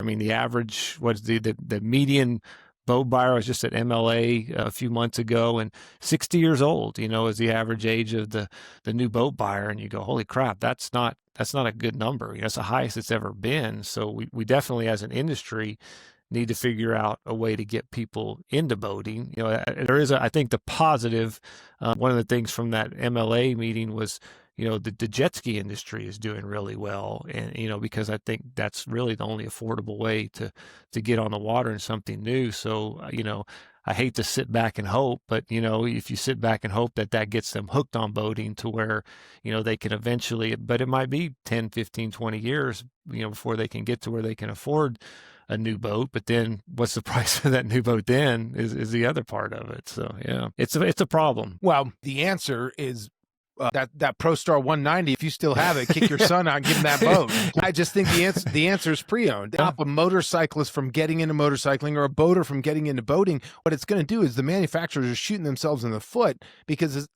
mean, the average, what's the median boat buyer was just at MLA a few months ago, and 60 years old, is the average age of the new boat buyer. And you go, holy crap, that's not a good number. It's the highest it's ever been. So we definitely, as an industry, need to figure out a way to get people into boating. There is, I think, the positive. One of the things from that MLA meeting was, the jet ski industry is doing really well, and because I think that's really the only affordable way to get on the water in something new. So I hate to sit back and hope, but if you sit back and hope that gets them hooked on boating to where they can eventually, but it might be 10, 15, 20 years before they can get to where they can afford a new boat. But then what's the price of that new boat then is the other part of it. So yeah, it's a problem. Well, the answer is that ProStar 190. If you still have it, kick your son out and give him that boat. I just think the answer is pre-owned. Stop a motorcyclist from getting into motorcycling or a boater from getting into boating. What it's going to do is the manufacturers are shooting themselves in the foot, because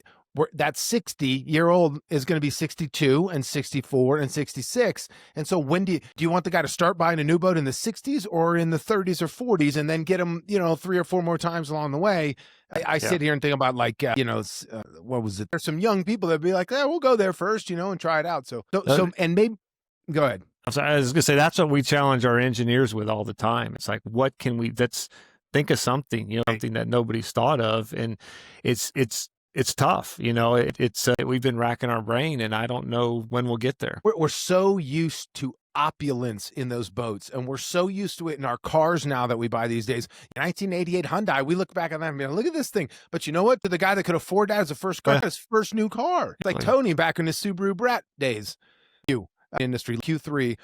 that 60-year-old is going to be 62 and 64 and 66. And so when do you want the guy to start buying a new boat in the 60s or in the 30s or 40s, and then get him, 3 or 4 more times along the way? I sit here and think about, like, what was it? There's some young people that'd be like, we'll go there first, and try it out. So and maybe, go ahead. I was going to say, that's what we challenge our engineers with all the time. It's like, what can let's think of something, something that nobody's thought of. And it's tough, we've been racking our brain, and I don't know when we'll get there. We're so used to opulence in those boats, and we're so used to it in our cars now that we buy these days. 1988 Hyundai, we look back at that and be like, look at this thing. But you know what? To the guy that could afford that as a first car, his first new car. It's like Tony back in his Subaru Brat days. Industry Q3.